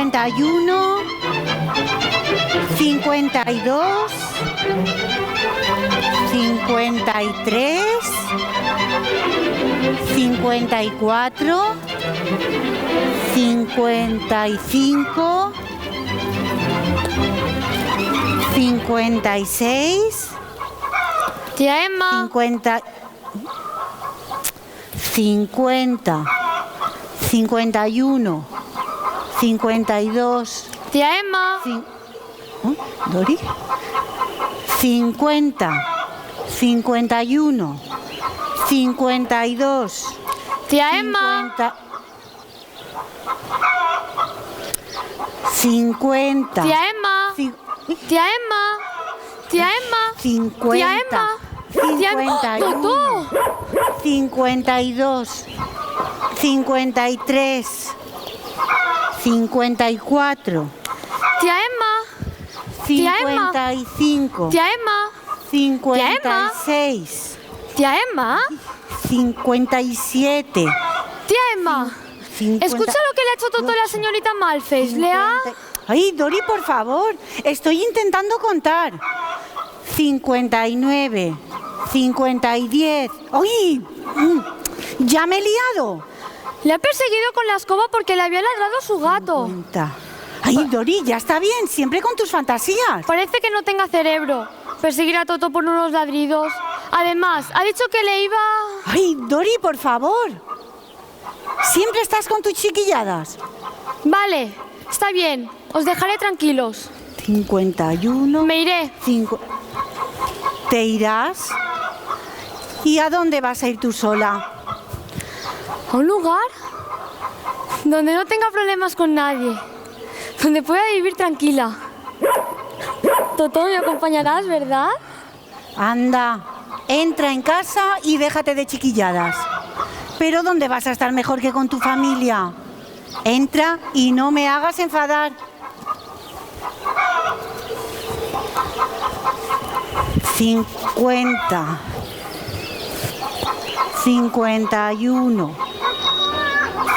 51, 52, 53, 54, 55, 56, Tía Emma. 50, 51, 52. Tía Emma. ¿Dori? 50, 51, 52. Tía Emma. 50. Tía Emma. Tía Emma. Tía Emma. 50. Tía Emma. Tía Emma. 51. 52. 53. 54. Tía Emma. Tía Emma. 55. Tía Emma. 56. Tía Emma. 57. Tía Emma. 50. Escucha lo que le ha hecho Toto a la señorita Malface. Le ha... Ay, Dori, por favor. Estoy intentando contar. 59. 50 y 10. ¡Ay! Ya me he liado. Le ha perseguido con la escoba porque le había ladrado su gato. 50. Ay, Dori, ya está bien. Siempre con tus fantasías. Parece que no tenga cerebro. Perseguir a Toto por unos ladridos. Además, ha dicho que le iba... Ay, Dori, por favor. Siempre estás con tus chiquilladas. Vale, está bien. Os dejaré tranquilos. 51. Me iré. ¿Te irás? ¿Y a dónde vas a ir tú sola? ¿A un lugar? Donde no tenga problemas con nadie. Donde pueda vivir tranquila. Toto, me acompañarás, ¿verdad? Anda, entra en casa y déjate de chiquilladas. ¿Pero dónde vas a estar mejor que con tu familia? Entra y no me hagas enfadar. 50, 51,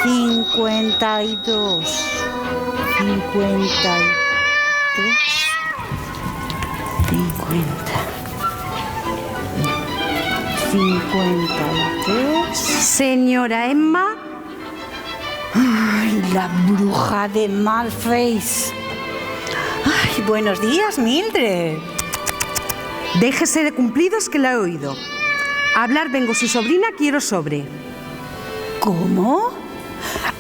52, 53, 50, 53. Señora Emma. Ay, la bruja de Malface. Ay, buenos días, Mildred. Déjese de cumplidos que la he oído. A hablar vengo su sobrina, quiero sobre. ¿Cómo?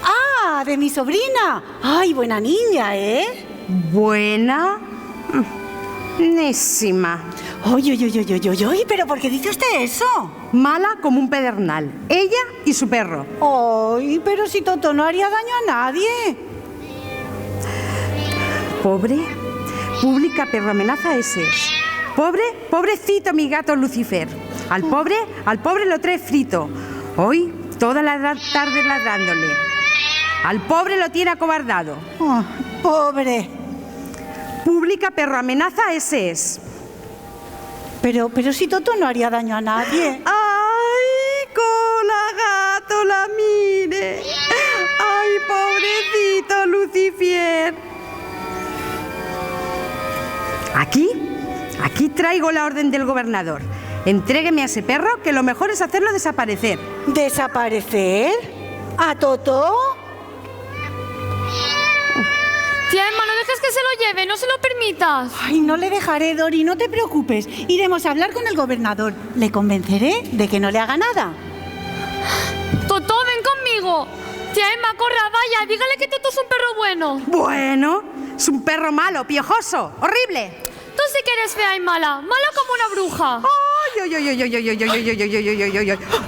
¡Ah, de mi sobrina! ¡Ay, buena niña, eh! Buena. Nésima. Oye, ¿pero por qué dice usted eso? Mala como un pedernal. Ella y su perro. Ay, pero si Toto no haría daño a nadie. Pobre. Pública perro amenaza ese es. Pobrecito mi gato Lucifer. Al pobre lo trae frito. Hoy, toda la tarde ladrándole. Al pobre lo tiene acobardado. Oh, pobre. Pública perro amenaza ese es. Pero si Toto no haría daño a nadie. ¡Ay, cola gato, la mire! ¡Ay, pobrecito Lucifer! Aquí traigo la orden del gobernador. Entrégueme a ese perro, que lo mejor es hacerlo desaparecer. ¿Desaparecer? ¿A Toto? Tía Emma, no dejes que se lo lleve, no se lo permitas. Ay, no le dejaré, Dori, no te preocupes. Iremos a hablar con el gobernador. Le convenceré de que no le haga nada. Toto, ven conmigo. Tía Emma, corra, vaya, dígale que Toto es un perro bueno. Bueno, es un perro malo, piojoso, horrible. Tú sí que eres fea y mala, mala como una bruja. ¡Ay!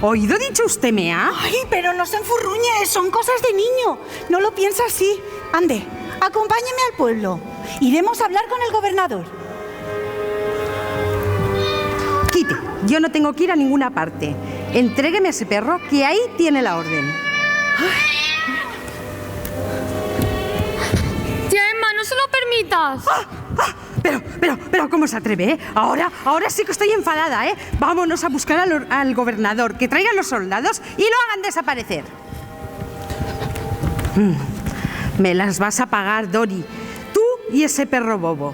¿Oído dicho usted me ha? Ay, pero no se enfurruñe, son cosas de niño. No lo piensa así. Ande, acompáñeme al pueblo. Iremos a hablar con el gobernador. Quite, yo no tengo que ir a ninguna parte. Entrégueme a ese perro, que ahí tiene la orden. Tía Emma, no se lo permitas. Pero, ¿cómo se atreve, eh? Ahora sí que estoy enfadada, ¿eh? Vámonos a buscar al gobernador, que traiga a los soldados y lo hagan desaparecer. Me las vas a pagar, Dori. Tú y ese perro bobo.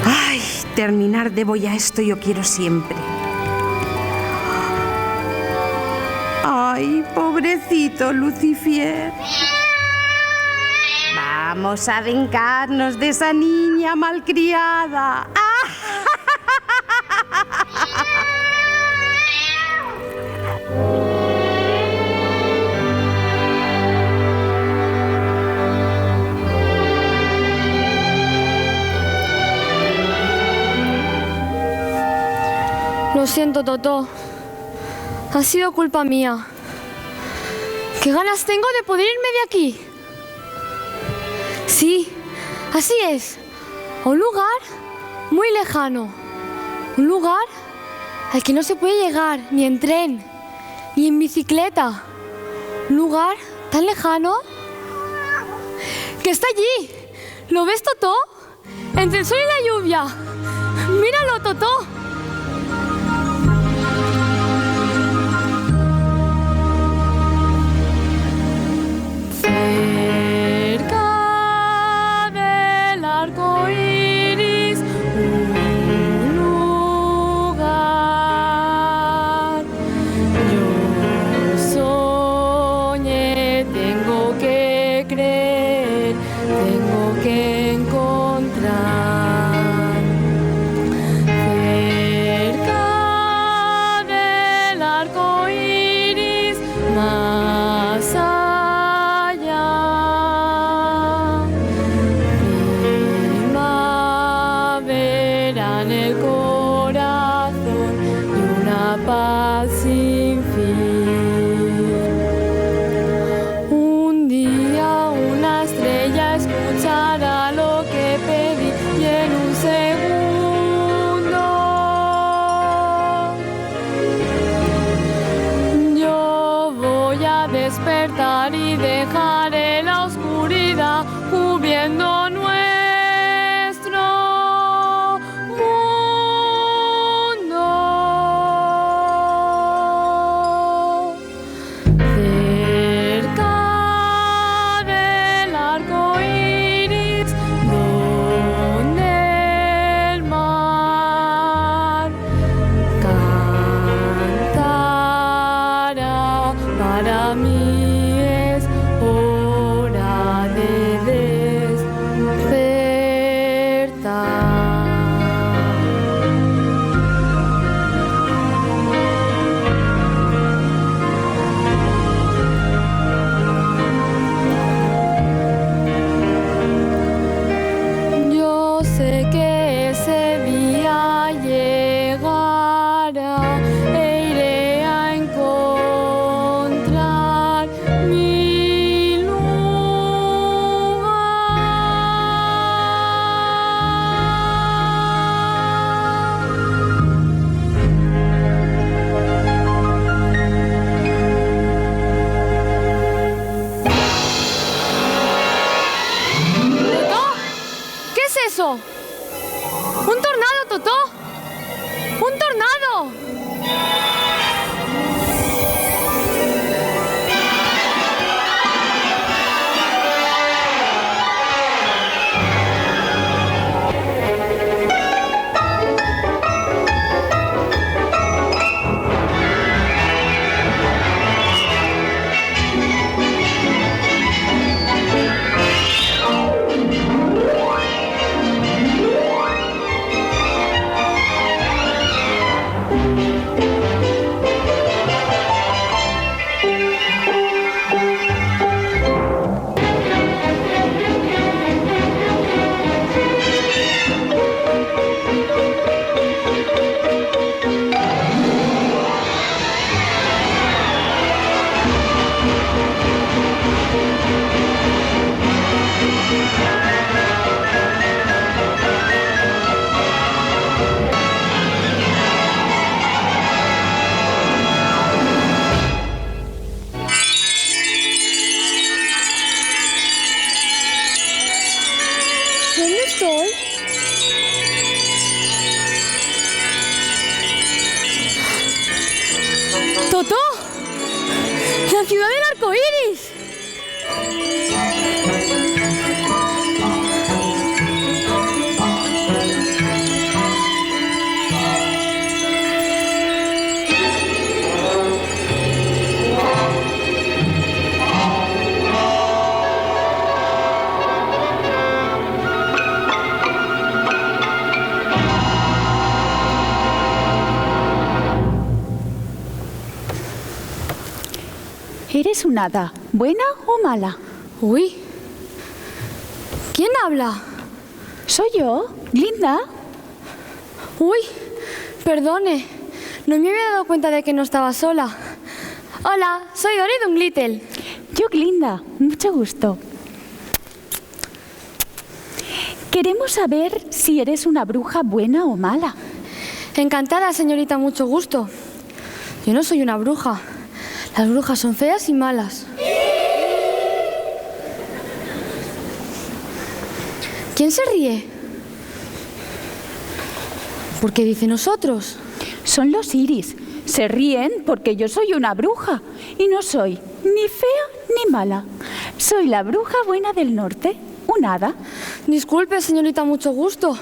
Ay, terminar debo ya esto yo quiero siempre. Ay, pobrecito Lucifer. Vamos a vengarnos de esa niña malcriada. Lo siento, Totó. Ha sido culpa mía. ¿Qué ganas tengo de poder irme de aquí? Sí, así es. A un lugar muy lejano. Un lugar al que no se puede llegar ni en tren, ni en bicicleta. Un lugar tan lejano que está allí. ¿Lo ves, Totó? Entre el sol y la lluvia. Míralo, Totó. Despertar y dejaré la oscuridad cubriendo nuestro mundo. Cerca del arco iris, donde el mar cantará para mí. ¡Un tornado, Totó! ¡Un tornado! ¿Eres una hada, buena o mala? Uy. ¿Quién habla? Soy yo, Glinda. Uy, perdone. No me había dado cuenta de que no estaba sola. Hola, soy Ori Dunglittle. Yo, Glinda, mucho gusto. Queremos saber si eres una bruja buena o mala. Encantada, señorita, mucho gusto. Yo no soy una bruja. Las brujas son feas y malas. ¿Quién se ríe? ¿Por qué dice nosotros? Son los Iris. Se ríen porque yo soy una bruja y no soy ni fea ni mala. Soy la bruja buena del norte, una hada. Disculpe, señorita, mucho gusto.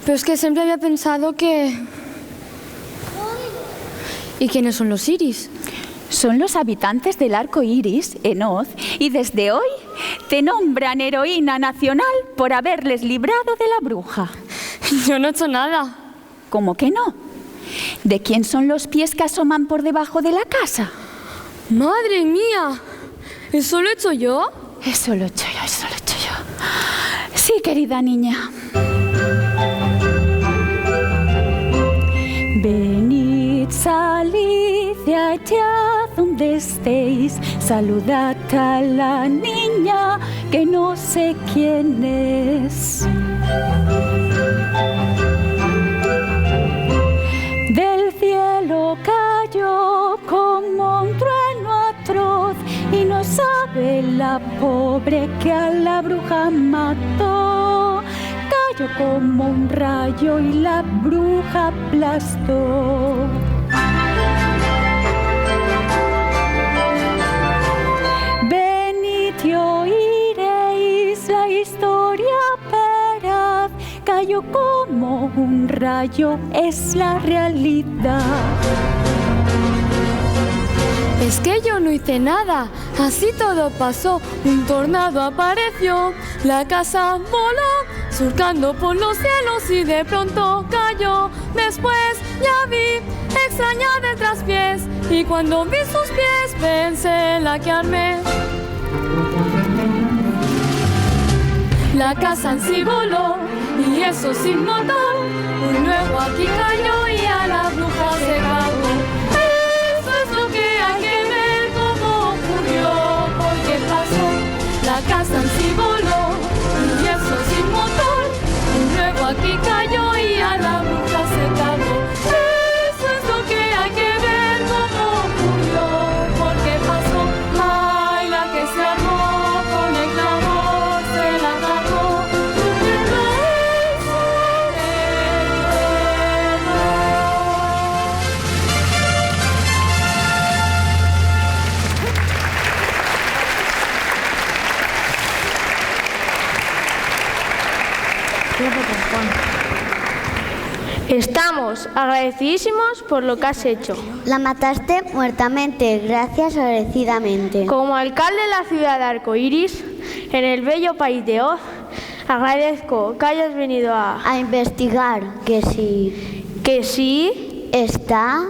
Pero es que siempre había pensado que... ¿Y quiénes son los Iris? Son los habitantes del arco iris en Oz y desde hoy te nombran heroína nacional por haberles librado de la bruja. Yo no he hecho nada. ¿Cómo que no? ¿De quién son los pies que asoman por debajo de la casa? ¡Madre mía! ¿Eso lo he hecho yo? Eso lo he hecho yo, eso lo he hecho yo. Sí, querida niña. Venid, salid de allá donde estéis, saludad a la niña que no sé quién es. Del cielo cayó como un trueno atroz y no sabe la pobre que a la bruja mató. Cayó como un rayo y la bruja aplastó. Venid y oiréis la historia veraz. Cayó como un rayo, es la realidad. Es que yo no hice nada, así todo pasó. Un tornado apareció, la casa voló, surcando por los cielos y de pronto cayó. Después ya vi extraña del traspiés y cuando vi sus pies pensé en la que armé. La casa en sí voló y eso sin motor. Un nuevo aquí cayó y a la bruja se cagó. Eso es lo que hay que ver, cómo ocurrió, por qué pasó. La casa en sí voló y eso sin motor. Un nuevo aquí cayó y a la bruja se cagó. Eso es lo que hay que ver, cómo ocurrió, por qué pasó. Ay, la que se armó con el clamor se la cagó. Estamos agradecidísimos por lo que has hecho. La mataste muertamente, gracias agradecidamente. Como alcalde de la ciudad de Arcoiris, en el bello país de Oz, agradezco que hayas venido a investigar que si está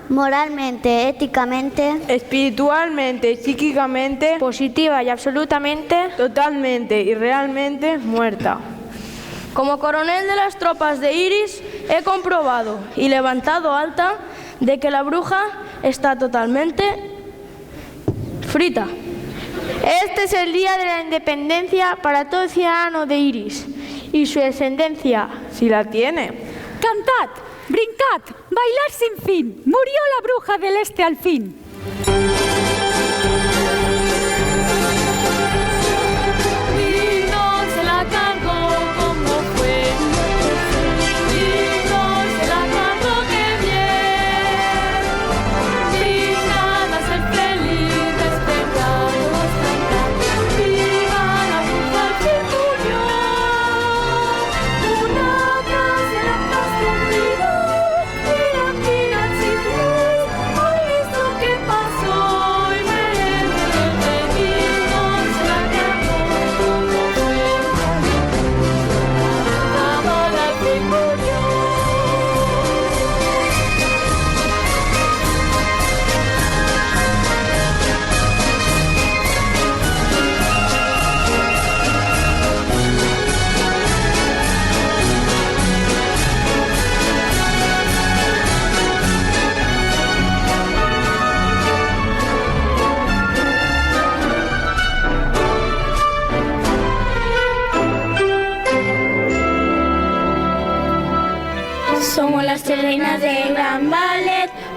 moralmente, éticamente, espiritualmente, psíquicamente, positiva y absolutamente, totalmente y realmente muerta. Como coronel de las tropas de Iris, he comprobado y levantado alta de que la bruja está totalmente frita. Este es el día de la independencia para todo ciudadano de Iris y su descendencia, si la tiene. Cantad, brincad, bailar sin fin. Murió la bruja del este al fin. Que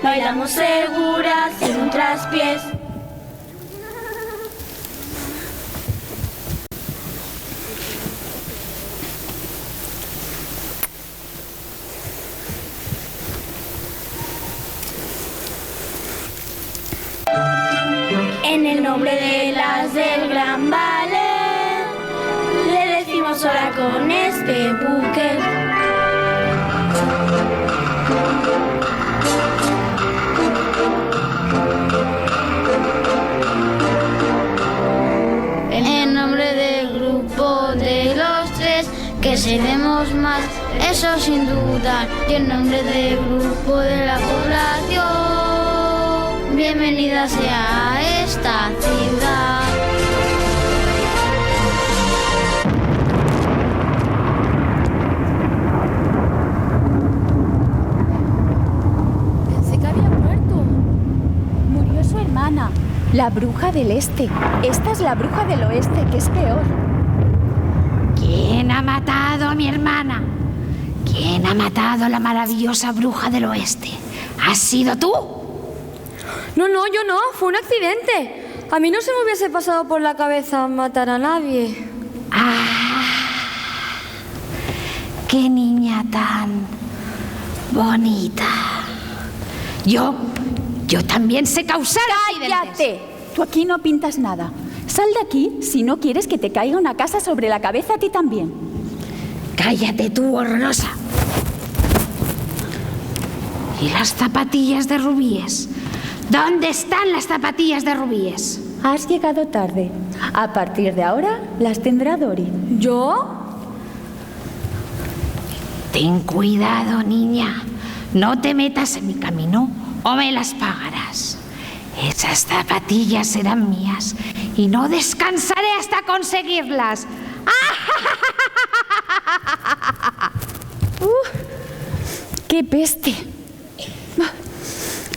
bailamos seguras sin un traspiés. En el nombre de las del Gran Ballet, le decimos hola con este buque. En nombre del grupo de los tres, que seremos más, eso sin dudar. Y en nombre del grupo de la población, bienvenida sea a esta ciudad. Pensé que había muerto. Murió su hermana, la bruja del este. Esta es la bruja del oeste, que es peor. ¿Quién ha matado a mi hermana? ¿Quién ha matado a la maravillosa bruja del oeste? ¿Has sido tú? No, yo no, fue un accidente. A mí no se me hubiese pasado por la cabeza matar a nadie. ¡Ah! ¡Qué niña tan bonita! Yo también sé causar accidentes. ¡Cállate! Tú aquí no pintas nada. Sal de aquí si no quieres que te caiga una casa sobre la cabeza a ti también. ¡Cállate tú, horrorosa! ¿Y las zapatillas de rubíes? ¿Dónde están las zapatillas de rubíes? Has llegado tarde. A partir de ahora las tendrá Dori. ¿Yo? Ten cuidado, niña. No te metas en mi camino o me las pagarás. Esas zapatillas serán mías y no descansaré hasta conseguirlas. ¡Qué peste!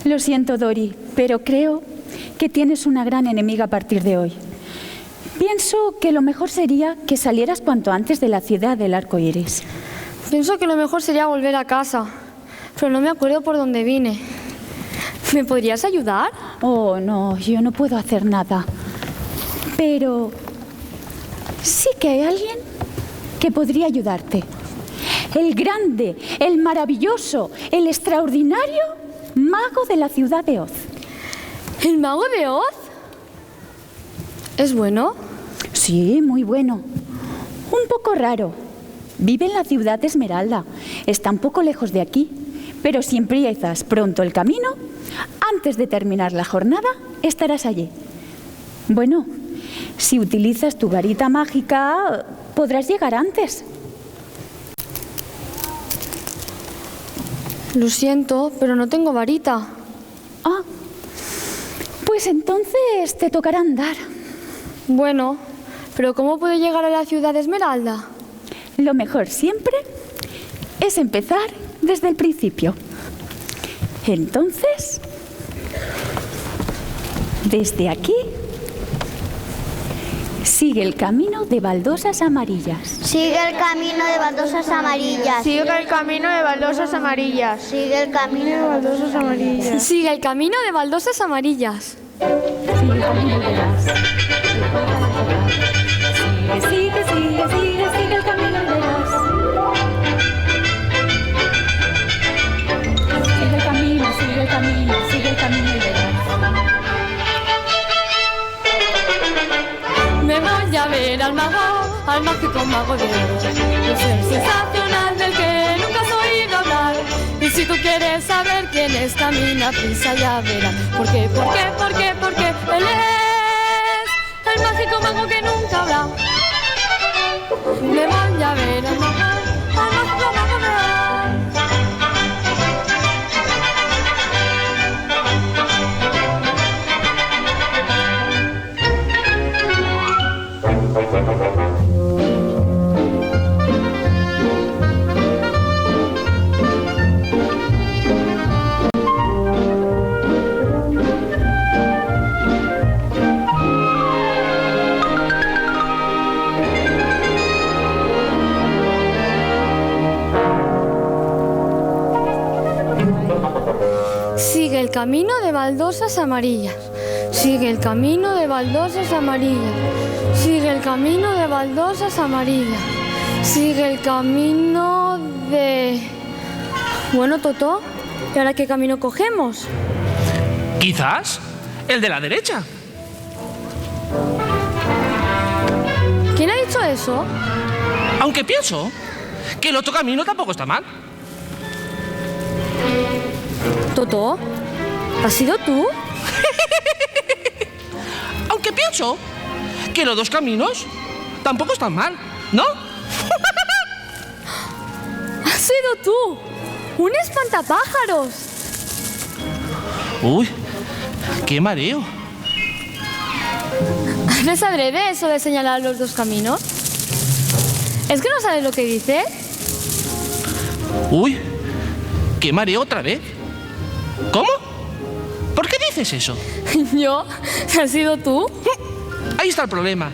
Lo siento, Dori, pero creo que tienes una gran enemiga a partir de hoy. Pienso que lo mejor sería que salieras cuanto antes de la ciudad del arco iris. Pienso que lo mejor sería volver a casa, pero no me acuerdo por dónde vine. ¿Me podrías ayudar? Oh, no, yo no puedo hacer nada. Pero sí que hay alguien que podría ayudarte. El grande, el maravilloso, el extraordinario mago de la ciudad de Oz. ¿El mago de Oz? ¿Es bueno? Sí, muy bueno. Un poco raro. Vive en la ciudad de Esmeralda. Está un poco lejos de aquí. Pero si empiezas pronto el camino, antes de terminar la jornada, estarás allí. Bueno, si utilizas tu varita mágica, podrás llegar antes. Lo siento, pero no tengo varita. Ah, pues entonces te tocará andar. Bueno, pero ¿cómo puedo llegar a la ciudad de Esmeralda? Lo mejor siempre es empezar desde el principio. Entonces, desde aquí, sigue el camino de baldosas amarillas. Sigue el camino de baldosas amarillas. Sigue el camino de baldosas amarillas. Sigue el camino de baldosas amarillas. Sigue el camino de baldosas amarillas. Sigue el camino de las... Sigue el camino de las... Sigue el camino de las... Me voy a ver al mago, al mágico mago de Oz. El ser sensacional del que nunca has oído hablar. Y si tú quieres saber quién es, camina, prisa, ya verás. ¿Por qué? Él es el mágico mago que nunca habla. Me voy a ver al mago, al mágico mago de Oz. camino de baldosas amarillas. Sigue el camino de baldosas amarillas. Sigue el camino de baldosas amarillas. Sigue el camino de... Bueno, Totó, ¿y ahora qué camino cogemos? Quizás el de la derecha. ¿Quién ha dicho eso? Aunque pienso que el otro camino tampoco está mal. Totó, ¿has sido tú? Aunque pienso que los dos caminos tampoco están mal, ¿no? ¡Has sido tú! ¡Un espantapájaros! Uy, qué mareo. ¿Haces adrede eso de señalar los dos caminos? ¿Es que no sabes lo que dices? Uy, qué mareo otra vez. ¿Cómo? ¿Por qué dices eso? ¿Yo? ¿Has sido tú? Ahí está el problema.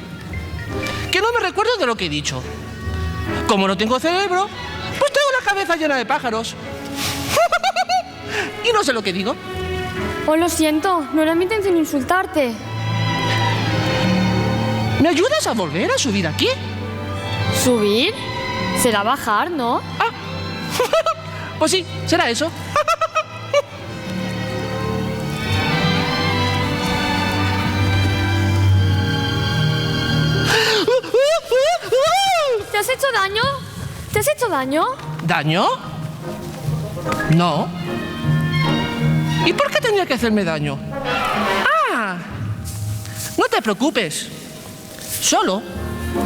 Que no me recuerdo de lo que he dicho. Como no tengo cerebro, pues tengo la cabeza llena de pájaros. Y no sé lo que digo. Oh, lo siento, no era mi intención insultarte. ¿Me ayudas a volver a subir aquí? ¿Subir? Será bajar, ¿no? Ah, pues sí, será eso. ¿Te has hecho daño? ¿Te has hecho daño? ¿Daño? No. ¿Y por qué tendría que hacerme daño? ¡Ah! No te preocupes. Solo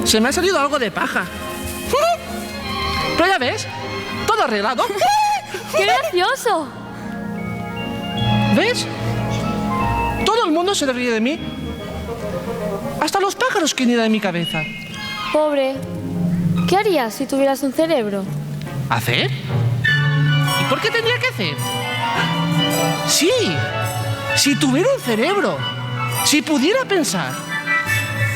se me ha salido algo de paja. Pero ya ves, todo arreglado. ¡Qué gracioso! ¿Ves? Todo el mundo se ríe de mí. Hasta los pájaros que nidan en mi cabeza. Pobre, ¿qué harías si tuvieras un cerebro? ¿Hacer? ¿Y por qué tendría que hacer? Sí, si tuviera un cerebro, si pudiera pensar.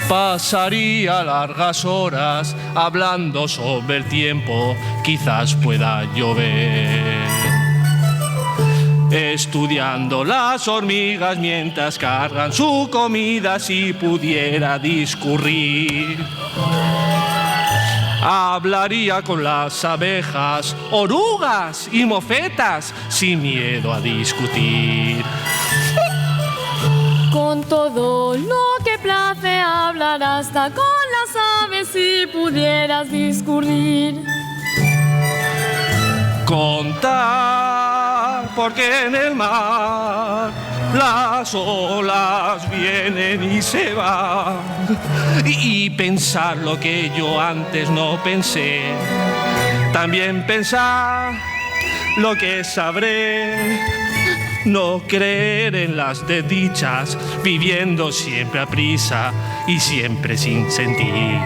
Pasaría largas horas hablando sobre el tiempo, quizás pueda llover. Estudiando las hormigas mientras cargan su comida, si pudiera discurrir. Hablaría con las abejas, orugas y mofetas, sin miedo a discutir. Con todo lo que place hablar, hasta con las aves si pudieras discurrir. Contar, porque en el mar las olas vienen y se van. Y pensar lo que yo antes no pensé. También pensar lo que sabré. No creer en las desdichas, viviendo siempre a prisa y siempre sin sentir.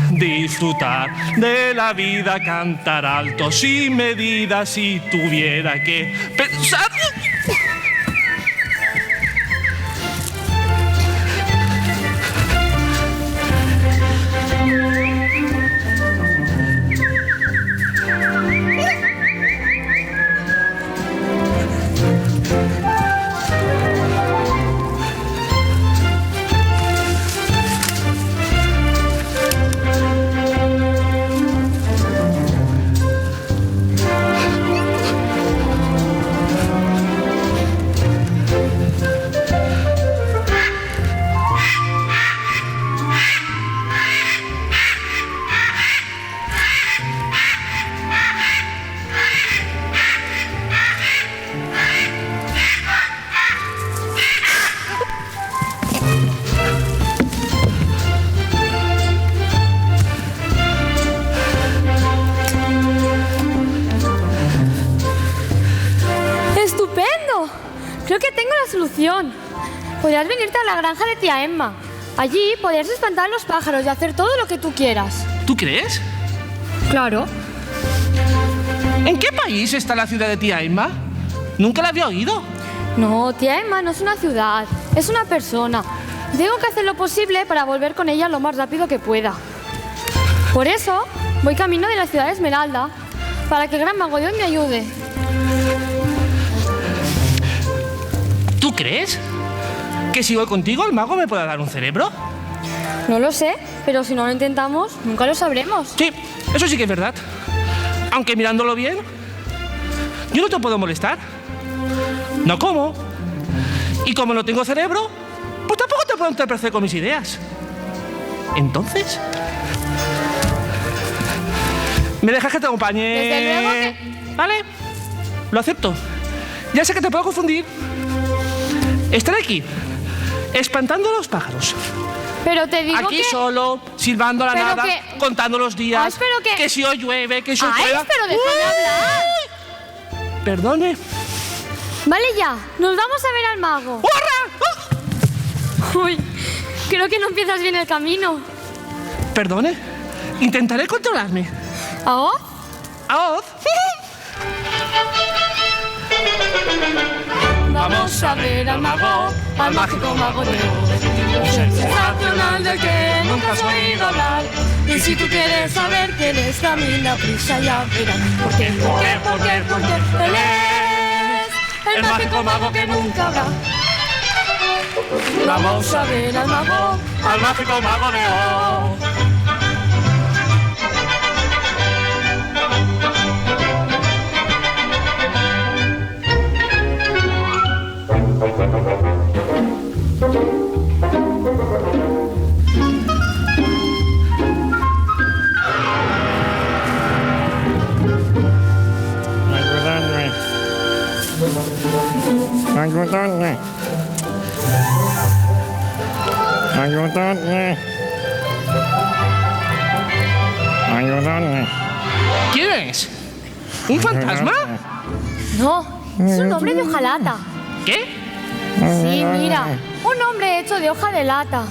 Disfrutar de la vida, cantar alto sin medida, si tuviera que pensar. Creo que tengo la solución. Podrías venirte a la granja de tía Emma. Allí podrías espantar a los pájaros y hacer todo lo que tú quieras. ¿Tú crees? Claro. ¿En qué país está la ciudad de tía Emma? Nunca la había oído. No, tía Emma no es una ciudad, es una persona. Tengo que hacer lo posible para volver con ella lo más rápido que pueda. Por eso voy camino de la ciudad de Esmeralda, para que el gran mago Dios me ayude. ¿Tú crees que si voy contigo el mago me pueda dar un cerebro? No lo sé, pero si no lo intentamos, nunca lo sabremos. Sí, eso sí que es verdad. Aunque mirándolo bien, yo no te puedo molestar. No como. Y como no tengo cerebro, pues tampoco te puedo entorpecer con mis ideas. Entonces, ¿me dejas que te acompañe? Desde luego que... ¿Vale? Lo acepto. Ya sé que te puedo confundir. Estaré aquí, espantando a los pájaros. Pero te digo aquí que... solo, silbando a la Pero nada, que... contando los días. Ay, pero que si hoy llueve, que si hoy Ay, llueva. pero déjame hablar. Perdone. Vale ya, nos vamos a ver al mago. Uy, creo que no empiezas bien el camino. Perdone, intentaré controlarme. ¿Aoz? ¡Aoz! Vamos a ver al mago, al mágico mago de Oz, un ser sensacional del que nunca has oído hablar. Y si tú quieres saber quién es, camina prisa, ya verás. Porque él es el mágico mago que nunca habrá. Vamos a ver al mago, al mágico mago de Oz. Ayúdame. Ayúdame. Ayúdame. ¿Quién es? ¿Un fantasma? No, es un hombre de hojalata. ¿Qué? Sí, mira, un hombre hecho de hoja de lata.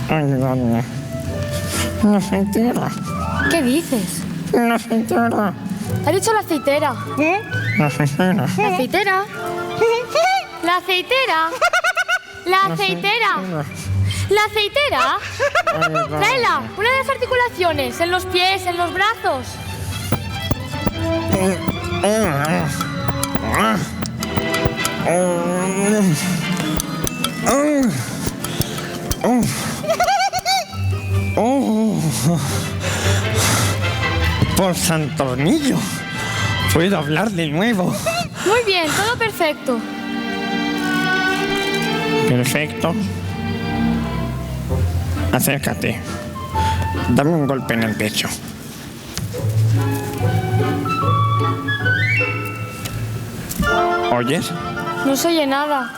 Ayúdame. La aceitera. ¿Qué dices? La aceitera. Ha dicho la aceitera. La aceitera. ¿La aceitera? ¿La aceitera? ¿La aceitera? ¿La aceitera? Tráela, una de las articulaciones, en los pies, en los brazos. Por San Tornillo, puedo hablar de nuevo. Muy bien, todo perfecto. Perfecto. Acércate. Dame un golpe en el pecho. ¿Oyes? No se oye nada.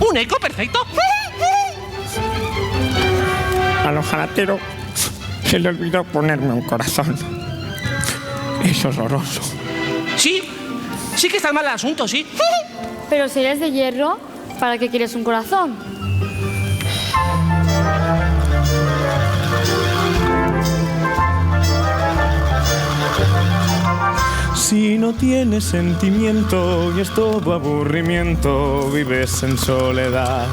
¿Un eco perfecto? Al ojalatero se le olvidó ponerme un corazón. Es horroroso. Sí, sí que está mal el asunto, sí. Pero si eres de hierro, ¿para qué quieres un corazón? Si no tienes sentimiento y es todo aburrimiento, vives en soledad.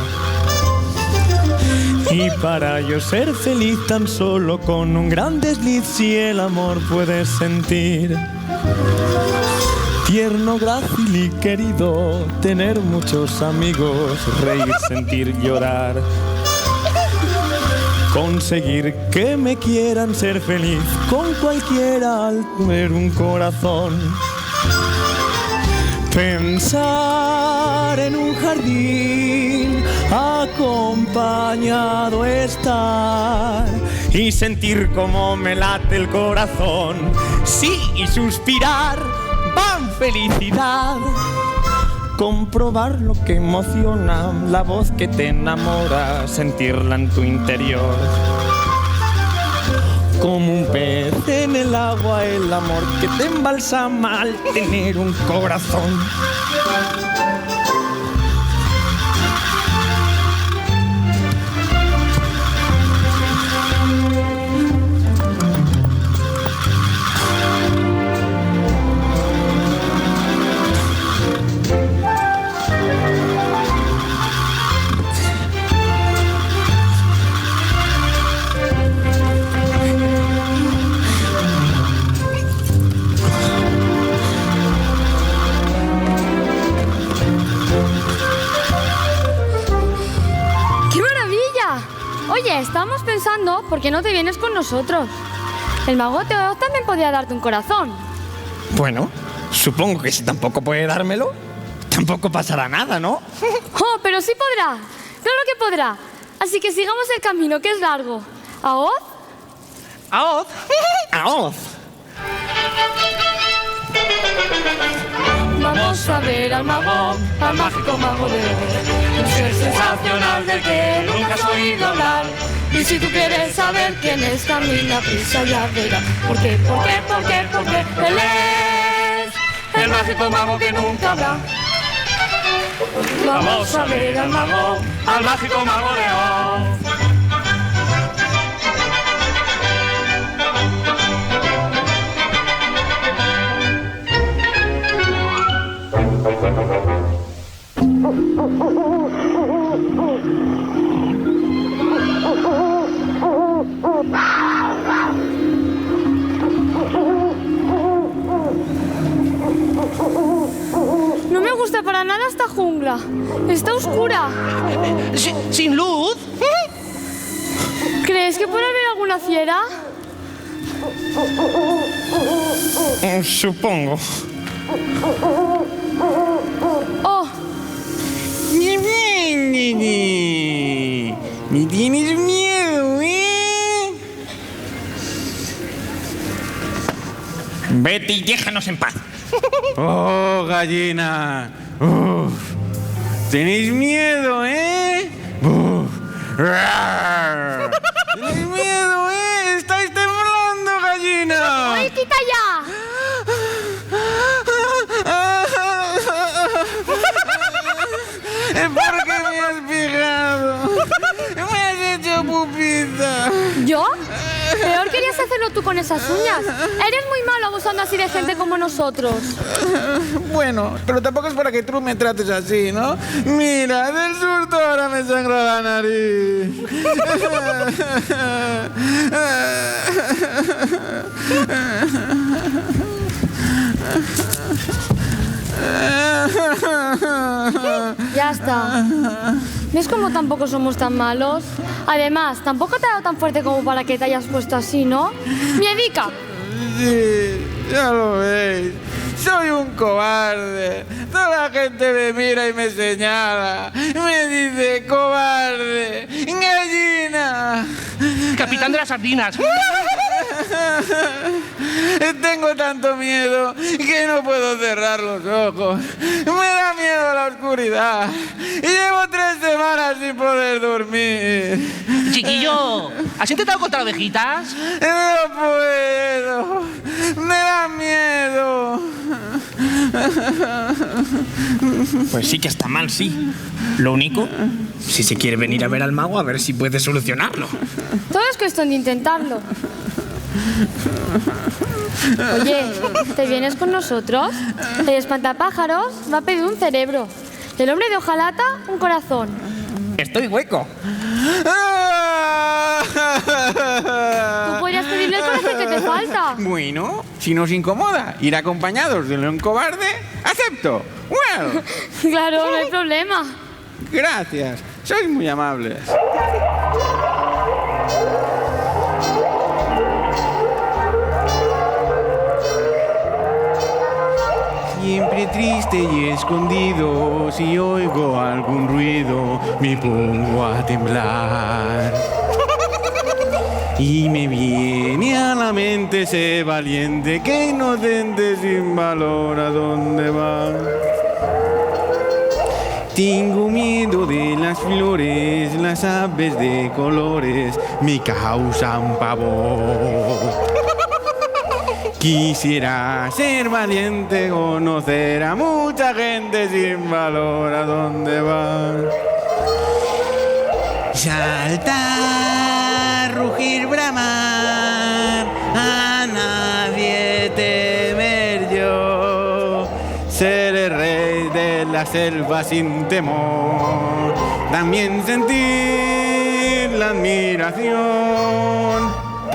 Y para yo ser feliz tan solo con un gran desliz, si el amor puedes sentir. Tierno, grácil y querido, tener muchos amigos, reír, sentir, llorar. Conseguir que me quieran, ser feliz con cualquiera al tener un corazón. Pensar en un jardín, acompañado estar y sentir cómo me late el corazón. Sí, y suspirar, ¡van felicidad! Comprobar lo que emociona, la voz que te enamora, sentirla en tu interior. Como un pez en el agua, el amor que te embalsama al tener un corazón. Oye, estábamos pensando, ¿por qué no te vienes con nosotros? El mago de Oz también podría darte un corazón. Bueno, supongo que si tampoco puede dármelo, tampoco pasará nada, ¿no? Oh, pero sí podrá. Claro que podrá. Así que sigamos el camino, que es largo. ¿A Oz? ¡A Oz! ¡A Oz! Vamos a ver al mago, al mágico mago de Oz. Un ser sensacional del que nunca has oído hablar. Y si tú quieres saber quién es, camina, prisa, ya verás. ¿Por qué? Él es el mágico mago que nunca habrá. Vamos a ver al mago, al mágico mago de Oz. No me gusta para nada esta jungla. Está oscura. ¿Sin luz? ¿Crees que puede haber alguna fiera? Supongo. Oh, ¿Me tienes miedo, eh? Vete y déjanos en paz. ¡Oh, gallina! ¡Uf! ¿Tenéis miedo, eh? ¡Uf! ¡Rar! ¿Tenéis miedo, eh? ¡Estáis temblando, gallina! ¡ay, quita ya! ¿Por qué me has pegado? ¡Me has hecho pupita! ¿Yo? Peor querías hacerlo tú con esas uñas. Eres muy malo abusando así de gente como nosotros. Bueno, pero tampoco es para que tú me trates así, ¿no? Mira, del susto ahora me sangra la nariz. Ya está. ¿Ves cómo tampoco somos tan malos? Además, tampoco te ha dado tan fuerte como para que te hayas puesto así, ¿no? ¡Miedica! Sí, ya lo veis. Soy un cobarde. Toda la gente me mira y me señala. Me dice, cobarde, gallina. Capitán de las sardinas. Tengo tanto miedo que no puedo cerrar los ojos. Me da miedo la oscuridad. Y llevo 3 semanas sin poder dormir. Chiquillo, ¿has intentado contra ovejitas? No puedo. Me da miedo. Pues sí que está mal, sí. Lo único, si se quiere venir a ver al mago, a ver si puede solucionarlo. Todo es cuestión de intentarlo. Oye, ¿te vienes con nosotros? El espantapájaros va a pedir un cerebro. El hombre de hojalata, un corazón. Estoy hueco. Tú podrías pedirle el corazón que te falta. Bueno, si nos incomoda ir acompañados de un cobarde, acepto. Well. Claro, no hay problema. Gracias, sois muy amables. Siempre triste y escondido, si oigo algún ruido, me pongo a temblar. Y me viene a la mente ese valiente que inocente sin valor a dónde va. Tengo miedo de las flores, las aves de colores me causan pavor. Quisiera ser valiente, conocer a mucha gente sin valor a dónde va. Saltar, rugir, bramar, a nadie temer yo. Ser el rey de la selva sin temor, también sentir la admiración.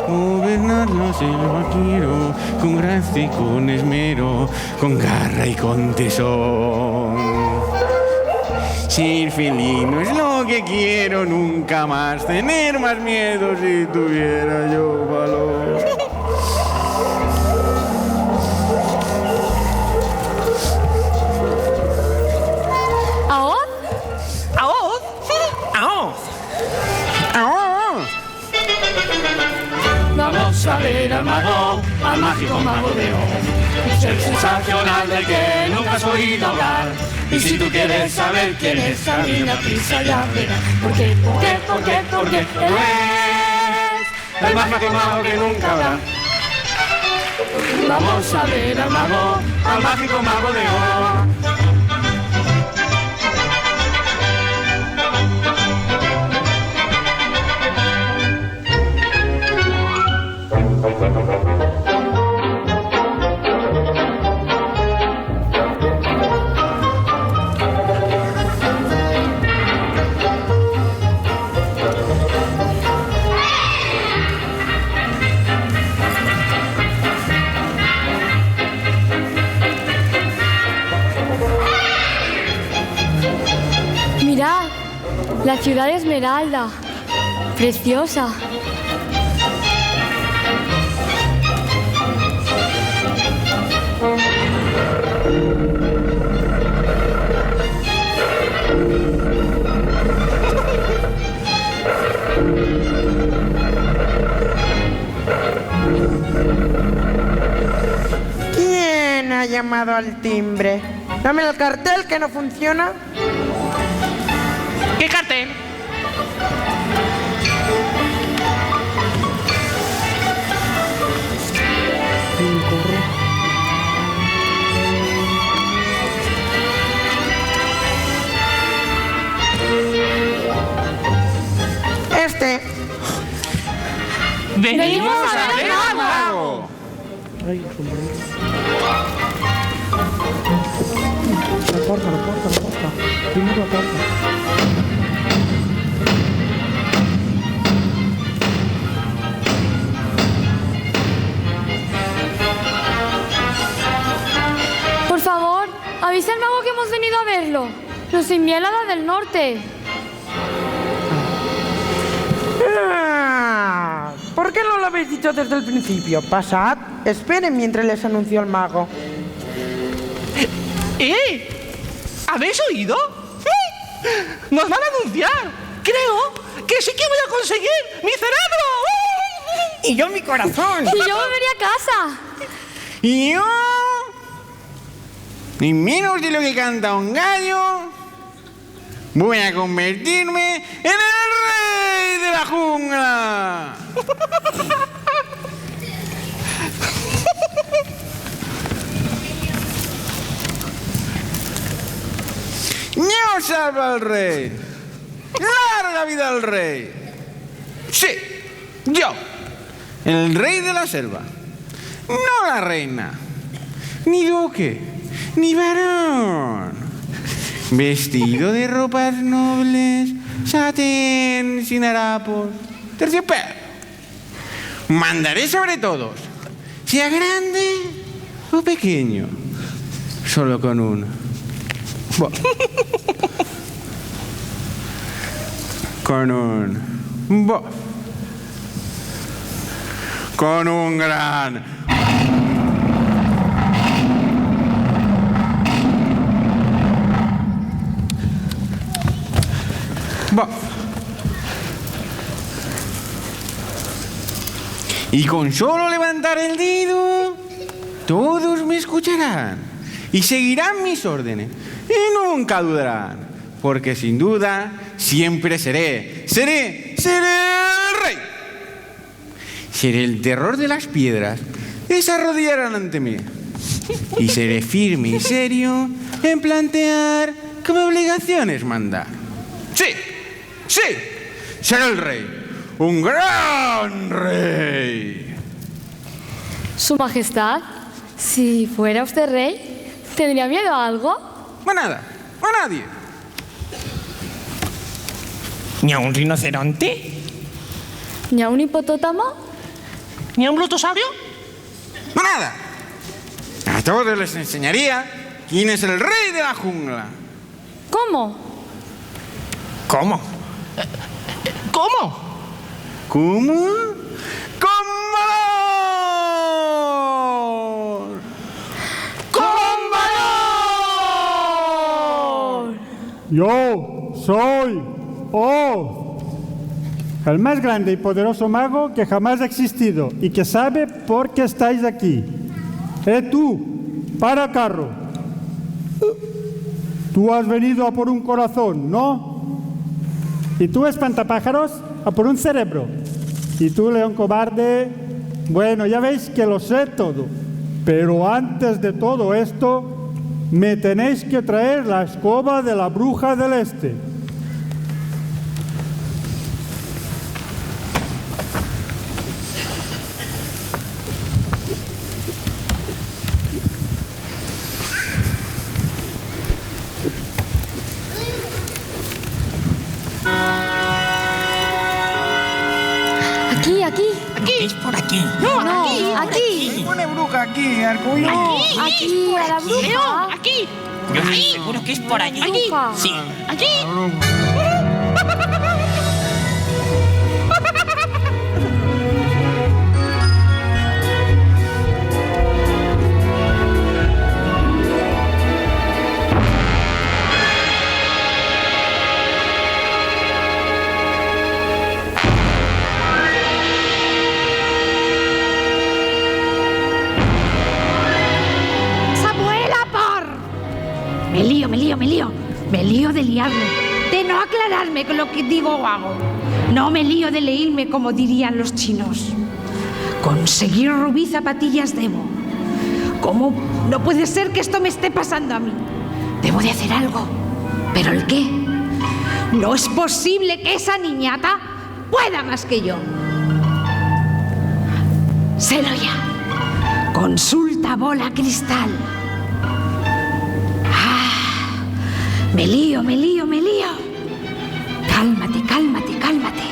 Gobernar la selva quiero, con gracia y con esmero, con garra y con tesón. Ser feliz no es lo que quiero nunca más. Tener más miedo si tuviera yo valor. ¿Aoz? ¡Aoz! ¡Aoz! ¡Aoz! Vamos a ver al mago, al mágico mago de Oz. El sensacional del que nunca has oído hablar. Y si tú quieres saber quién es, camina prisa ya verás. ¿Por qué? ¿Por qué? ¿Por qué? Porque él es el mágico mago que nunca habrá. Vamos a ver al mago, al mágico mago de Oz. Mirad, la ciudad de Esmeralda. Preciosa. ¿Quién ha llamado al timbre? Dame el cartel que no funciona. ¿Qué cartel? Este. ¡Venimos a ver al mago! La porta. Primero la porta. Por favor, avisa al mago que hemos venido a verlo. Nos envía la Hada del Norte. ¿Por qué no lo habéis dicho desde el principio? Pasad, esperen mientras les anuncio al mago. ¿Habéis oído? ¡Nos van a anunciar! Creo que sí que voy a conseguir mi cerebro. ¡Y yo mi corazón! Y yo volvería a casa. Y yo, ni menos de lo que canta un gallo, voy a convertirme en el rey de la jungla. ¡Yo salvo al rey! ¡Larga vida al rey! Sí, yo, el rey de la selva, no la reina, ni duque, ni varón, vestido de ropas nobles, satén sin harapos, terciopelo. Mandaré sobre todos, sea grande o pequeño, solo con uno. Con un gran y con solo levantar el dedo todos me escucharán y seguirán mis órdenes y nunca dudarán, porque sin duda siempre seré el rey. Seré el terror de las piedras y se arrodillarán ante mí. Y seré firme y serio en plantear qué obligaciones mandar. Sí, seré el rey, un gran rey. Su Majestad, si fuera usted rey, ¿tendría miedo a algo? A nada, a nadie. ¿Ni a un rinoceronte? ¿Ni a un hipopótamo? ¿Ni a un glotosaurio? A nada. A todos les enseñaría quién es el rey de la jungla. ¿Cómo? ¿Cómo? ¿Cómo? ¿Cómo? ¡Con valor! Yo soy Oz, el más grande y poderoso mago que jamás ha existido y que sabe por qué estáis aquí. Tú, para carro. Tú has venido a por un corazón, ¿no? Y tú, espantapájaros, a por un cerebro. Y tú, león cobarde, bueno, ya veis que lo sé todo. Pero antes de todo esto, me tenéis que traer la escoba de la bruja del este. Es por aquí. No, aquí. Hay una bruja aquí, arcoíris. Aquí, a la bruja. Aquí. Yo estoy seguro que es por allí. Sí. Aquí. Me lío de liarme, de no aclararme con lo que digo o hago. No me lío de leírme, como dirían los chinos. Conseguir rubí zapatillas debo. ¿Cómo no puede ser que esto me esté pasando a mí? Debo de hacer algo. ¿Pero el qué? No es posible que esa niñata pueda más que yo. Sélo ya. Consulta bola cristal. Me lío. Cálmate.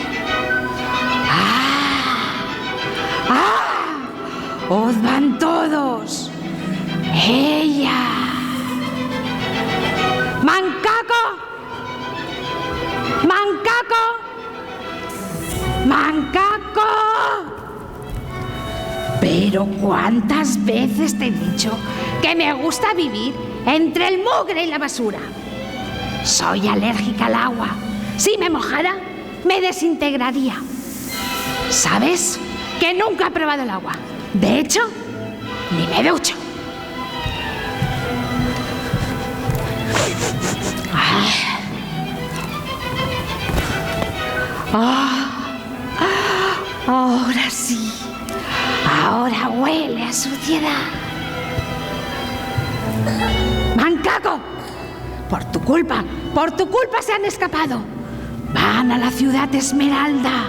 ¡Os van todos! ¡Ella! ¡Mancaco! Pero ¿cuántas veces te he dicho que me gusta vivir entre el mugre y la basura? Soy alérgica al agua. Si me mojara, me desintegraría. ¿Sabes? Que nunca he probado el agua. De hecho, ni me ducho. Ahora sí. Ahora huele a suciedad. ¡Mancaco! Por tu culpa se han escapado. Van a la ciudad Esmeralda.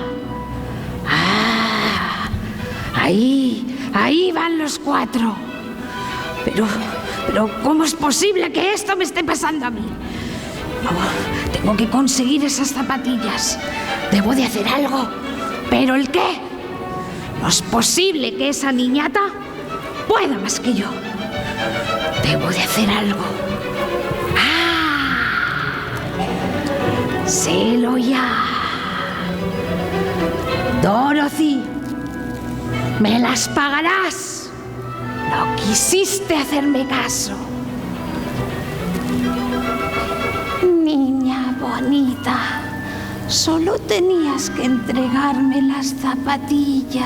Ahí van los 4. Pero ¿cómo es posible que esto me esté pasando a mí? No, tengo que conseguir esas zapatillas. Debo de hacer algo. ¿Pero el qué? No es posible que esa niñata pueda más que yo. Debo de hacer algo. Sélo ya. Dorothy, me las pagarás. No quisiste hacerme caso. Niña bonita, solo tenías que entregarme las zapatillas.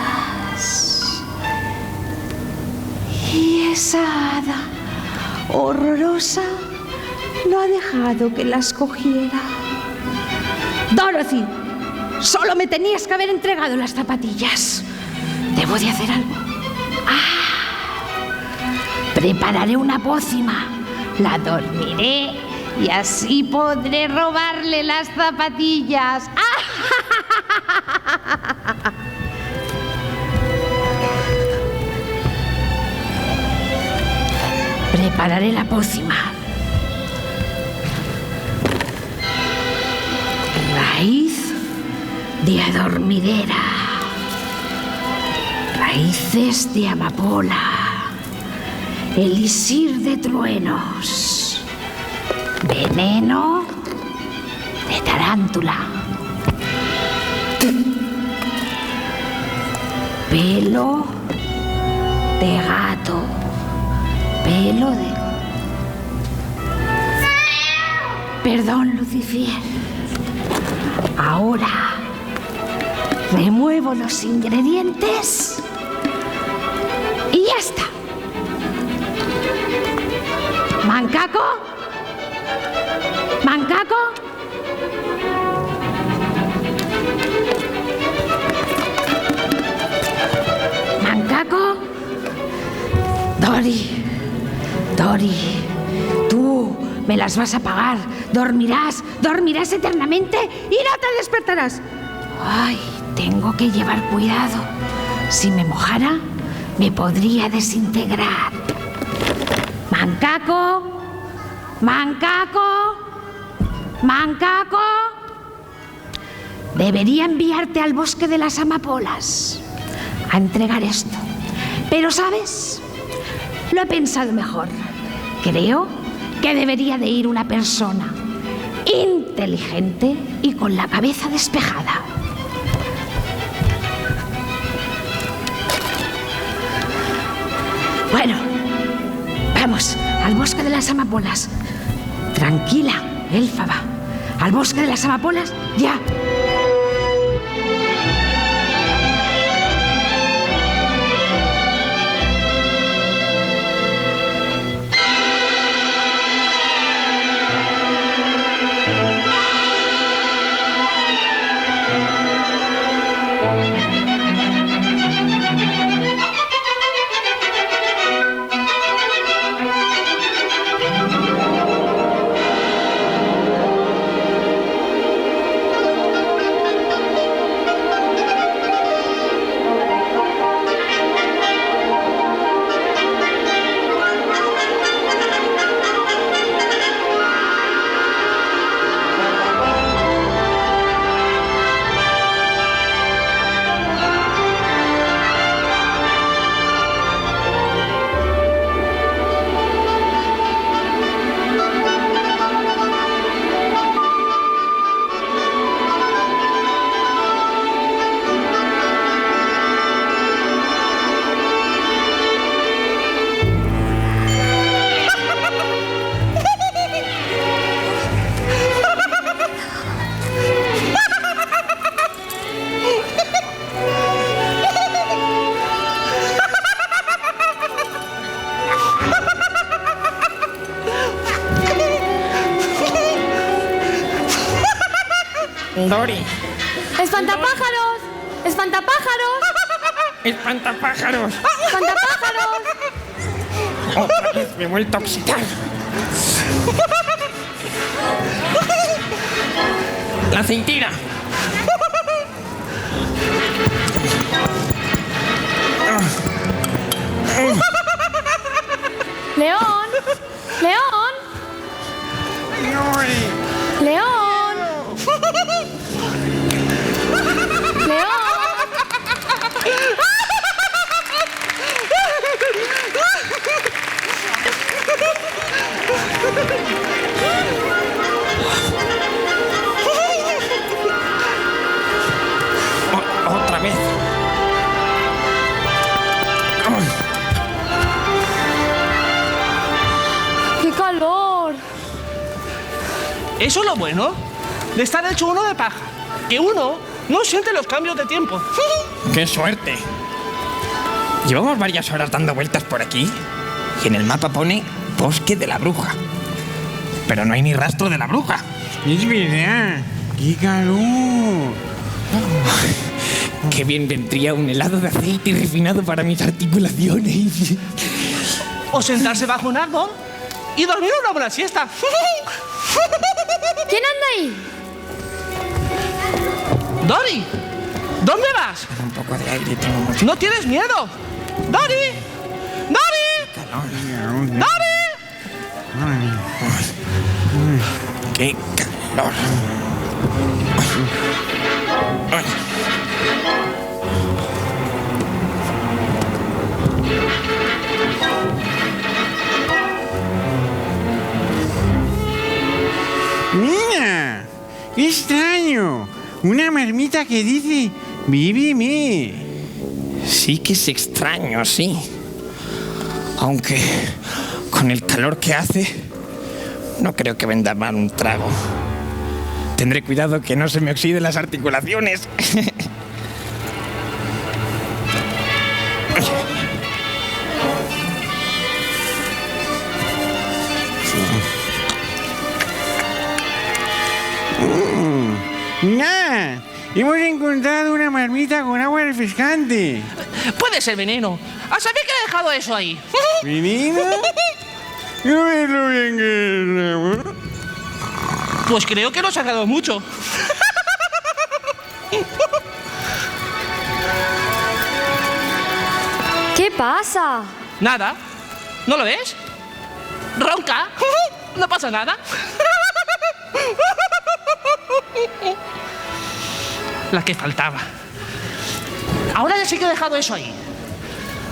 Y esa hada horrorosa no ha dejado que las cogiera. Dorothy, solo me tenías que haber entregado las zapatillas. Debo de hacer algo. Prepararé una pócima. La dormiré y así podré robarle las zapatillas. Prepararé la pócima. Raíz de adormidera, raíces de amapola, elixir de truenos, veneno de tarántula. tarántula. Pelo de gato. Pelo de... Perdón, Lucifer. Ahora remuevo los ingredientes y ya está. ¿Mancaco? ¿Mancaco? ¿Mancaco? Dori, tú me las vas a pagar. Dormirás eternamente y no te despertarás. Ay, tengo que llevar cuidado. Si me mojara, me podría desintegrar. Mancaco, Mancaco. Debería enviarte al bosque de las amapolas a entregar esto. Pero, ¿sabes? Lo he pensado mejor. Creo que debería de ir una persona inteligente y con la cabeza despejada. Bueno, vamos al bosque de las amapolas. Tranquila, Elfaba. Al bosque de las amapolas, ya. Dori. ¡Espantapájaros! ¡Espantapájaros! ¡Espantapájaros! ¡Espantapájaros! Otra vez me he vuelto a oxidar. La cintila. ¡León! ¡León! ¡León! Otra vez. ¡Qué calor! Eso es lo bueno de estar hecho uno de paja, que uno no siente los cambios de tiempo. ¡Qué suerte! Llevamos varias horas dando vueltas por aquí y en el mapa pone Bosque de la Bruja. Pero no hay ni rastro de la bruja. Es verdad. ¡Qué calor! Qué bien vendría un helado de aceite refinado para mis articulaciones. O sentarse bajo un árbol y dormir una buena siesta. ¿Quién anda ahí? ¡Dori! ¿Dónde vas? Un poco de aire, tengo mucho. ¿No tienes miedo? ¡Dori! ¡Dori! Calor. ¡Dori! ¡Qué calor! Niña, ¡Qué extraño! Una marmita que dice, víveme. Sí que es extraño, sí. Aunque con el calor que hace, no creo que venda mal un trago. Tendré cuidado que no se me oxiden las articulaciones. ¡Nada! Hemos encontrado una marmita con agua refrescante. Puede ser veneno. A saber que he dejado eso ahí. ¿Veneno? No ves lo bien que es. Pues creo que no se ha dado mucho. ¿Qué pasa? Nada. ¿No lo ves? Ronca. No pasa nada. La que faltaba. Ahora ya sí que he dejado eso ahí.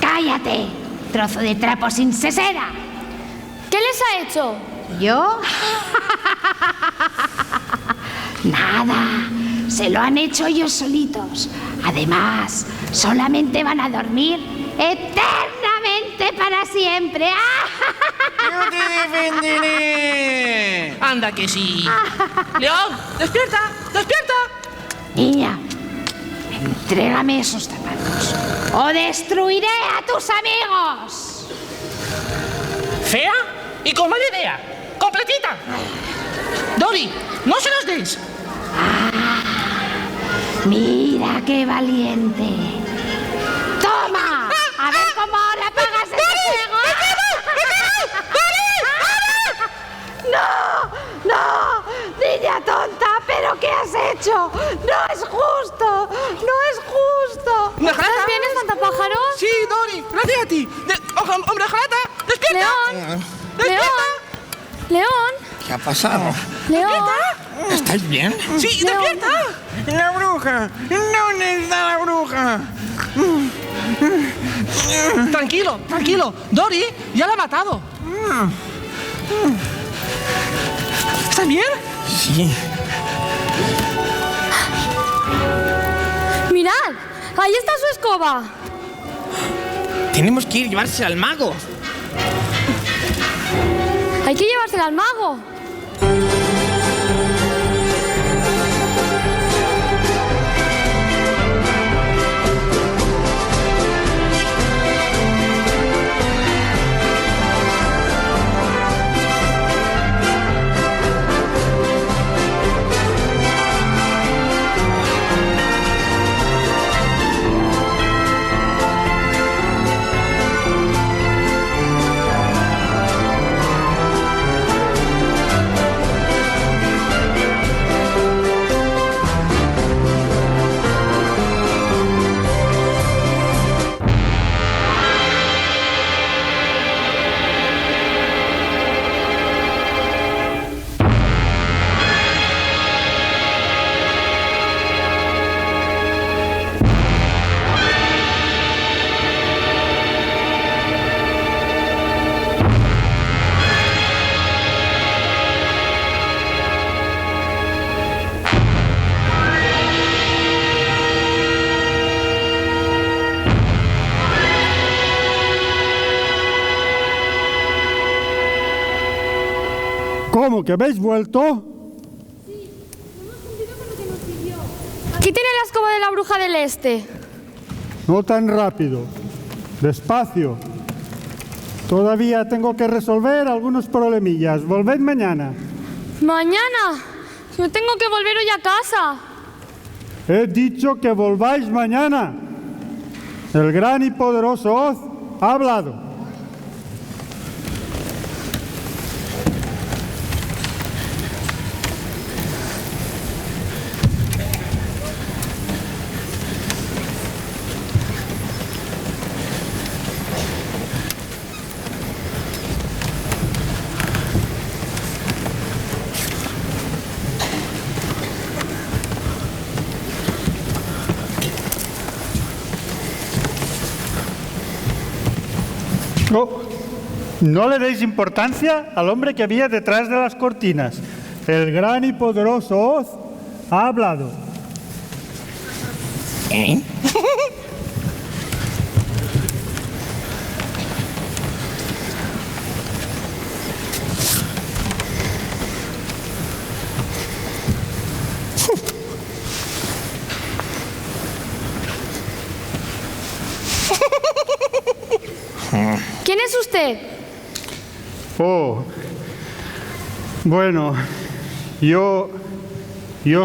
¡Cállate! Trozo de trapo sin cesera. ¿Qué les ha hecho? ¿Yo? Nada. Se lo han hecho ellos solitos. Además, solamente van a dormir eternamente para siempre. ¡Yo te defenderé! Anda que sí. León, despierta, despierta. Niña, entrégame esos zapatos o destruiré a tus amigos. ¿Fea? Y con mala idea. ¡Completita! Dori, no se los des. Mira qué valiente. ¡Toma! A ver cómo ahora pagas el juego. ¡No! ¡No! ¡Niña tonta! ¿Pero qué has hecho? ¡No es justo! ¡No es justo! ¿Estás bien, espantapájaros? Sí, Dori, gracias a ti. ¡Hombre, Jalata! ¡Despierta! ¡León! ¡Despierta! ¡León! ¿Qué ha pasado? ¡León! ¿Estáis bien? ¡Sí, despierta! ¡La bruja! ¿Dónde está la bruja? Tranquilo, tranquilo. Dori ya la ha matado. ¿Estás bien? Sí. ¡Mirad! ¡Ahí está su escoba! Tenemos que ir a llevarse al mago. Hay que llevársela al mago. ¿Cómo que habéis vuelto? ¿Qué tiene la escoba de la bruja del este? No tan rápido. Despacio. Todavía tengo que resolver algunos problemillas. Volved mañana. ¿Mañana? Yo tengo que volver hoy a casa. He dicho que volváis mañana. El gran y poderoso Oz ha hablado. No le deis importancia al hombre que había detrás de las cortinas. El gran y poderoso Oz ha hablado. ¿Eh? ¿Quién es usted? Oh, bueno, yo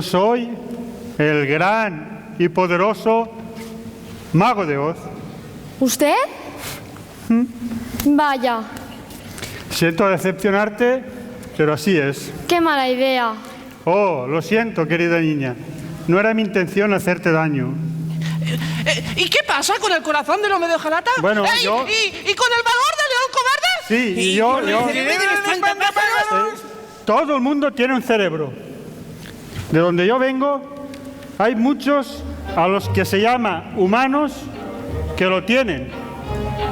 soy el gran y poderoso Mago de Oz. ¿Usted? Vaya, Siento decepcionarte, pero así es. qué mala idea. Oh, lo siento, querida niña. No era mi intención hacerte daño. ¿Y qué pasa con el corazón del hombre de hojalata? Bueno, ¿Y con el valor del león cobarde? Sí, y yo... con el cerebro del espantapájaros? Todo el mundo tiene un cerebro. De donde yo vengo, hay muchos a los que se llama humanos que lo tienen.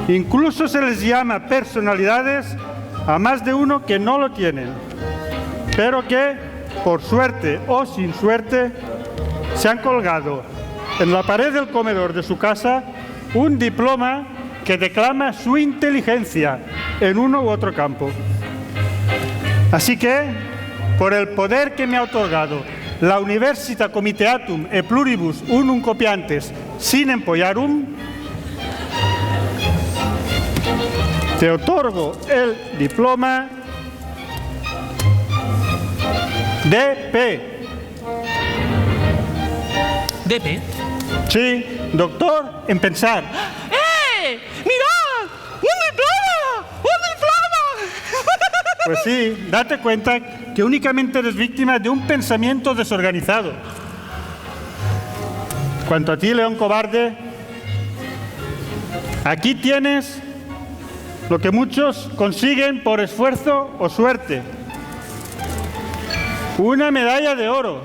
Incluso se les llama personalidades a más de uno que no lo tienen, pero que, por suerte o sin suerte, se han colgado en la pared del comedor de su casa un diploma que declama su inteligencia en uno u otro campo. Así que, por el poder que me ha otorgado la Università Comiteatum e Pluribus Unum Copiantes Sinem Poiarum, te otorgo el diploma DP. ¿DP? Sí, doctor en pensar. ¡Mirad! ¡Un diploma! ¡Un diploma! Pues sí, date cuenta que únicamente eres víctima de un pensamiento desorganizado. Cuanto a ti, león cobarde, aquí tienes lo que muchos consiguen por esfuerzo o suerte. Una medalla de oro,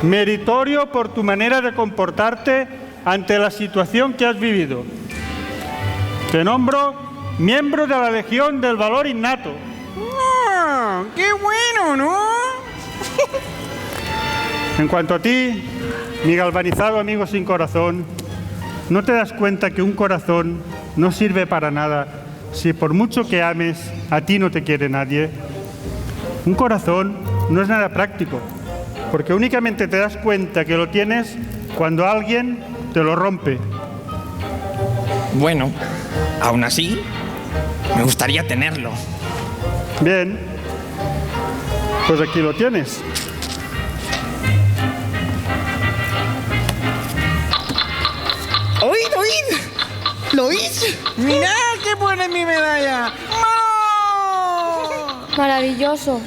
meritorio por tu manera de comportarte ante la situación que has vivido. Te nombro miembro de la Legión del Valor Innato. ¡Oh, qué bueno, ¿no? En cuanto a ti, mi galvanizado amigo sin corazón, ¿no te das cuenta que un corazón no sirve para nada si por mucho que ames, a ti no te quiere nadie? Un corazón no es nada práctico, porque únicamente te das cuenta que lo tienes cuando alguien te lo rompe. Bueno, aún así, me gustaría tenerlo. Bien, pues aquí lo tienes. ¡Oíd, oíd! ¿Lo oís? ¡Mirad qué buena es mi medalla! ¡Oh! Maravilloso.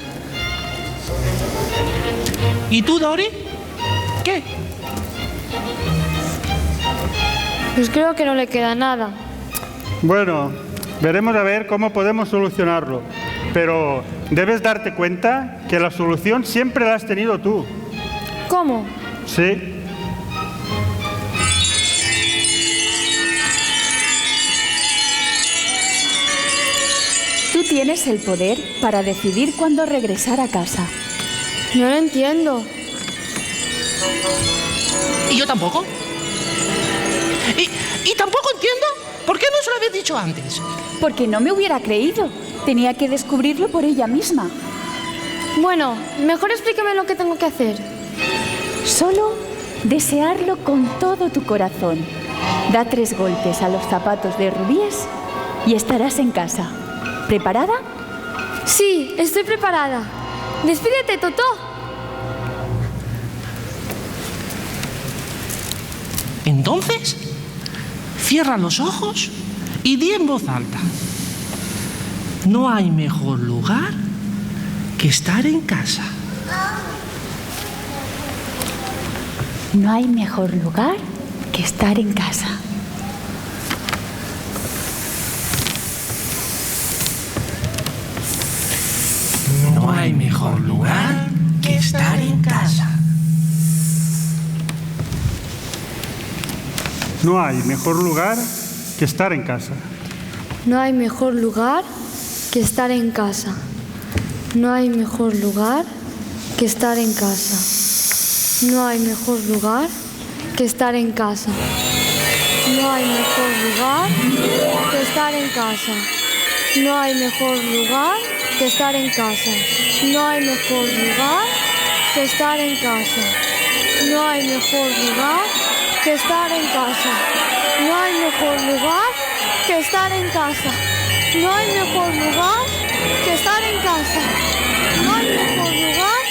¿Y tú, Dori? ¿Qué? Pues creo que no le queda nada. Bueno, veremos a ver cómo podemos solucionarlo. Pero debes darte cuenta que la solución siempre la has tenido tú. ¿Cómo? Sí. Tú tienes el poder para decidir cuándo regresar a casa. No lo entiendo. ¿Y yo tampoco? ¿Y tampoco entiendo por qué no se lo habéis dicho antes? Porque no me hubiera creído. Tenía que descubrirlo por ella misma. Bueno, mejor explícame lo que tengo que hacer. Solo desearlo con todo tu corazón. Da 3 golpes a los zapatos de rubíes y estarás en casa. ¿Preparada? Sí, estoy preparada. Despídete, Totó. Entonces, cierra los ojos y di en voz alta: no hay mejor lugar que estar en casa. No hay mejor lugar que estar en casa. No hay mejor lugar que estar en casa. No hay mejor lugar que estar en casa. No hay mejor lugar que estar en casa. No hay mejor lugar que estar en casa. No hay mejor lugar que estar en casa. No hay mejor lugar que estar en casa. No hay mejor lugar que estar en casa. No hay mejor lugar que estar en casa. No hay mejor lugar que estar en casa. No hay mejor lugar que estar en casa. No hay mejor lugar que estar en casa. No hay mejor lugar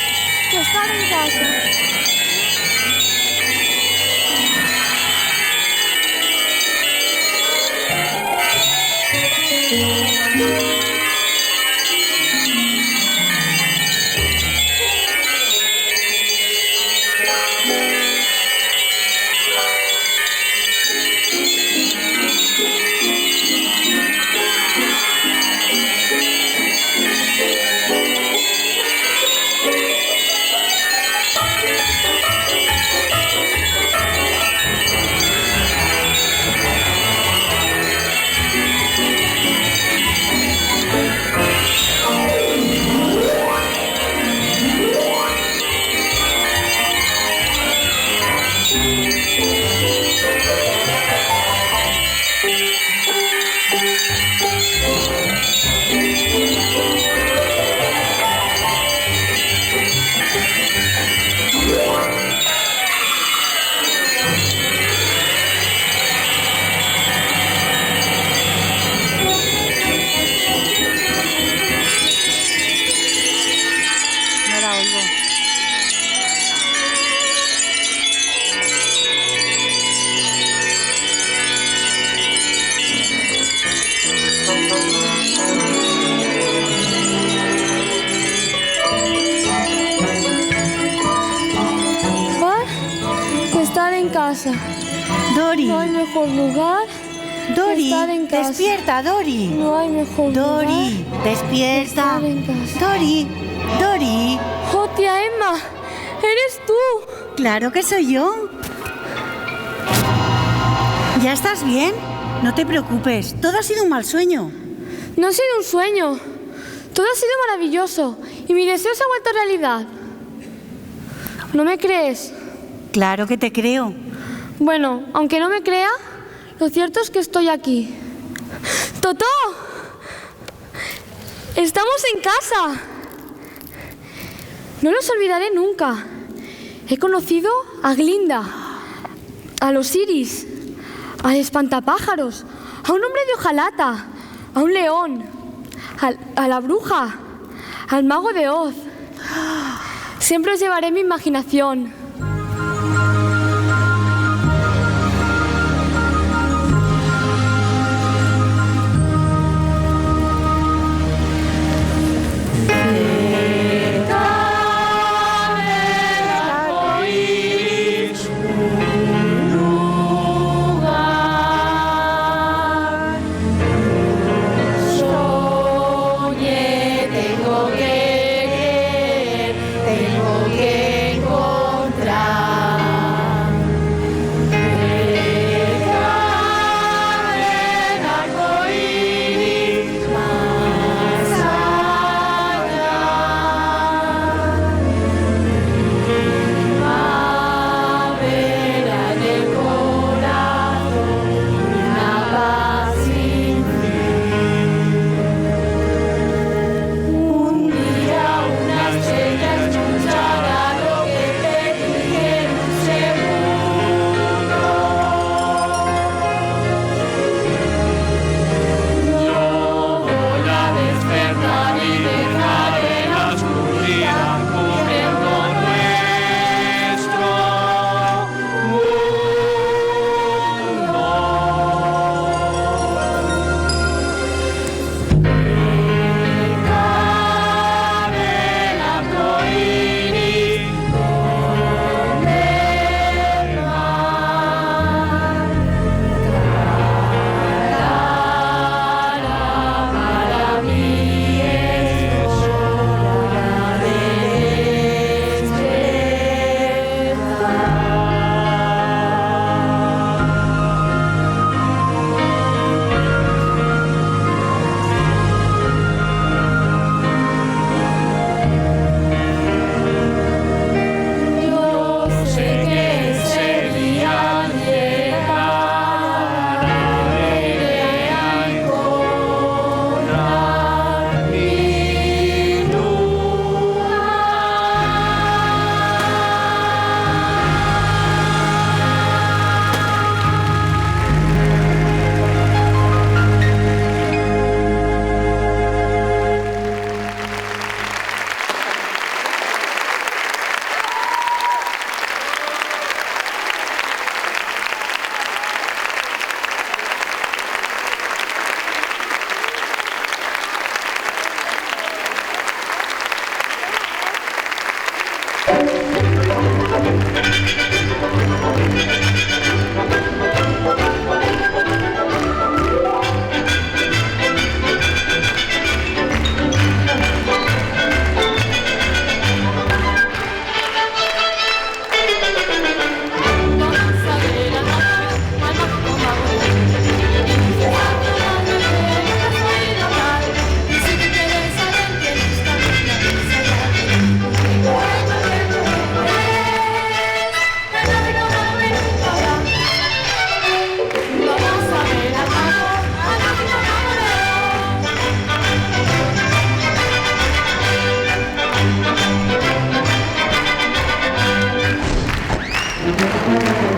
que estar en casa. Dori. No hay mejor lugar. Dori, que estar en casa. despierta, Dori. No hay mejor Dori, lugar despierta. que estar en casa. Dori, Dori. Oh, tía Emma, eres tú. Claro que soy yo. ¿Ya estás bien? No te preocupes, todo ha sido un mal sueño. No ha sido un sueño. Todo ha sido maravilloso y mi deseo se ha vuelto realidad. ¿No me crees? Claro que te creo. Bueno, aunque no me crea, lo cierto es que estoy aquí. ¡Totó! ¡Estamos en casa! No los olvidaré nunca. He conocido a Glinda, a los Iris, al espantapájaros, a un hombre de hojalata, a un león, a la bruja, al mago de Oz. Siempre os llevaré en mi imaginación. Tengo que Gracias.